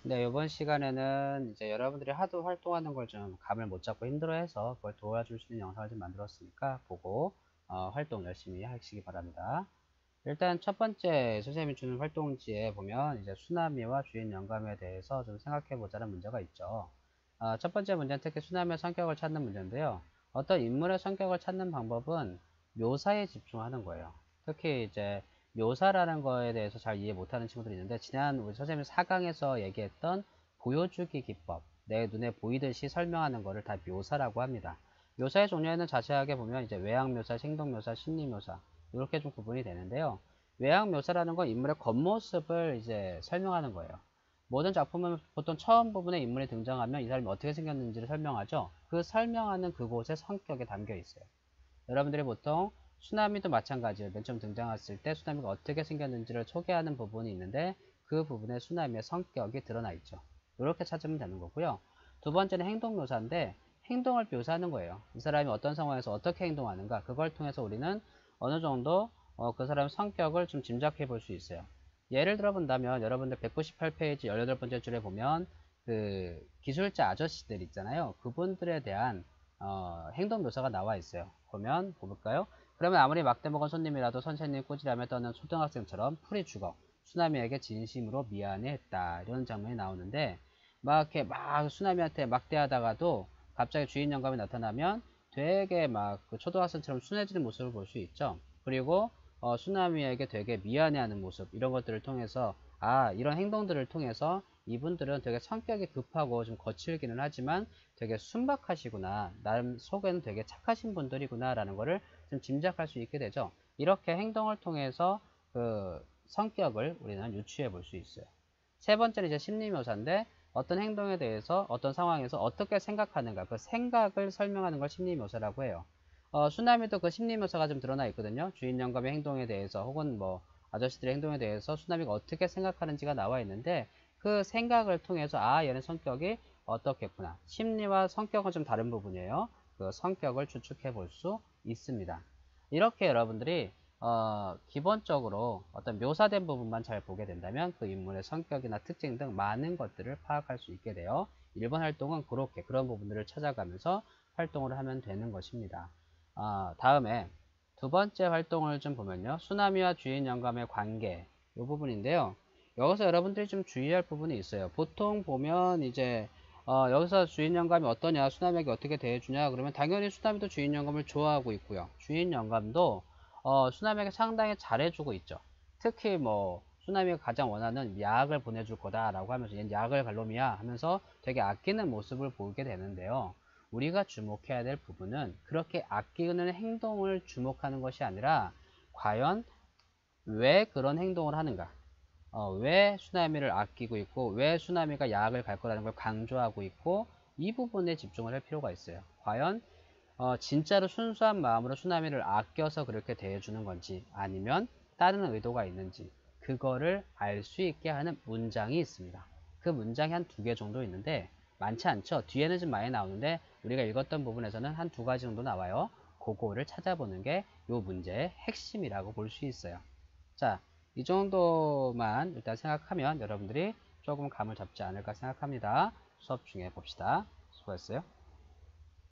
네, 이번 시간에는 이제 여러분들이 하도 활동하는 걸 좀 감을 못 잡고 힘들어해서 그걸 도와줄 수 있는 영상을 좀 만들었으니까 보고 활동 열심히 하시기 바랍니다. 일단 첫 번째 선생님이 주는 활동지에 보면 이제 쓰나미와 주인 영감에 대해서 좀 생각해 보자는 문제가 있죠. 첫 번째 문제는 특히 쓰나미의 성격을 찾는 문제인데요. 어떤 인물의 성격을 찾는 방법은 묘사에 집중하는 거예요. 특히 이제 묘사라는 거에 대해서 잘 이해 못하는 친구들이 있는데 지난 우리 선생님 4강에서 얘기했던 보여주기 기법, 내 눈에 보이듯이 설명하는 거를 다 묘사라고 합니다. 묘사의 종류에는 자세하게 보면 이제 외양 묘사, 생동 묘사, 심리 묘사 이렇게 좀 구분이 되는데요. 외양 묘사라는 건 인물의 겉모습을 이제 설명하는 거예요. 모든 작품은 보통 처음 부분에 인물이 등장하면 이 사람이 어떻게 생겼는지를 설명하죠. 그 설명하는 그곳의 성격에 담겨 있어요. 여러분들이 보통 쓰나미도 마찬가지예요. 맨 처음 등장했을 때 쓰나미가 어떻게 생겼는지를 소개하는 부분이 있는데 그 부분에 쓰나미의 성격이 드러나 있죠. 이렇게 찾으면 되는 거고요. 두 번째는 행동 묘사인데 행동을 묘사하는 거예요. 이 사람이 어떤 상황에서 어떻게 행동하는가 그걸 통해서 우리는 어느 정도 그 사람의 성격을 좀 짐작해 볼 수 있어요. 예를 들어 본다면 여러분들 198페이지 18번째 줄에 보면 그 기술자 아저씨들 있잖아요. 그분들에 대한 행동 묘사가 나와 있어요. 보면 볼까요? 그러면 아무리 막대 먹은 손님이라도 선생님 꾸지람에 떠는 초등학생처럼 풀이 죽어 수나미에게 진심으로 미안해했다 이런 장면이 나오는데 막 이렇게 막 수나미한테 막대하다가도 갑자기 주인 영감이 나타나면 되게 막 그 초등학생처럼 순해지는 모습을 볼 수 있죠. 그리고 수나미에게 되게 미안해하는 모습 이런 것들을 통해서 이런 행동들을 통해서 이분들은 되게 성격이 급하고 좀 거칠기는 하지만 되게 순박하시구나. 나름 속에는 되게 착하신 분들이구나 라는 거를 좀 짐작할 수 있게 되죠. 이렇게 행동을 통해서 그 성격을 우리는 유추해 볼 수 있어요. 세 번째는 이제 심리묘사인데 어떤 행동에 대해서 어떤 상황에서 어떻게 생각하는가 그 생각을 설명하는 걸 심리묘사라고 해요. 수나미도 그 심리묘사가 좀 드러나 있거든요. 주인 영감의 행동에 대해서 혹은 뭐 아저씨들의 행동에 대해서 수나미가 어떻게 생각하는지가 나와 있는데 그 생각을 통해서 얘는 성격이 어떻겠구나. 심리와 성격은 좀 다른 부분이에요. 그 성격을 추측해 볼 수 있습니다. 이렇게 여러분들이 기본적으로 어떤 묘사된 부분만 잘 보게 된다면 그 인물의 성격이나 특징 등 많은 것들을 파악할 수 있게 돼요. 1번 활동은 그렇게 그런 부분들을 찾아가면서 활동을 하면 되는 것입니다. 다음에 두 번째 활동을 좀 보면요. 쓰나미와 주인 영감의 관계 이 부분인데요. 여기서 여러분들이 좀 주의할 부분이 있어요. 보통 보면 이제 여기서 주인 영감이 어떠냐, 쓰나미에게 어떻게 대해주냐 그러면 당연히 쓰나미도 주인 영감을 좋아하고 있고요. 주인 영감도 쓰나미에게 상당히 잘해주고 있죠. 특히 뭐 쓰나미가 가장 원하는 약을 보내줄 거다라고 하면서 얘는 약을 갈 놈이야 하면서 되게 아끼는 모습을 보게 되는데요. 우리가 주목해야 될 부분은 그렇게 아끼는 행동을 주목하는 것이 아니라 과연 왜 그런 행동을 하는가? 왜 쓰나미를 아끼고 있고 왜 쓰나미가 약을 갈 거라는 걸 강조하고 있고 이 부분에 집중을 할 필요가 있어요. 과연 진짜로 순수한 마음으로 쓰나미를 아껴서 그렇게 대해주는 건지 아니면 다른 의도가 있는지 그거를 알 수 있게 하는 문장이 있습니다. 그 문장이 한 두 개 정도 있는데 많지 않죠. 뒤에는 좀 많이 나오는데 우리가 읽었던 부분에서는 한 두 가지 정도 나와요. 그거를 찾아보는 게 이 문제의 핵심이라고 볼 수 있어요. 자, 이 정도만 일단 생각하면 여러분들이 조금 감을 잡지 않을까 생각합니다. 수업 중에 봅시다. 수고했어요.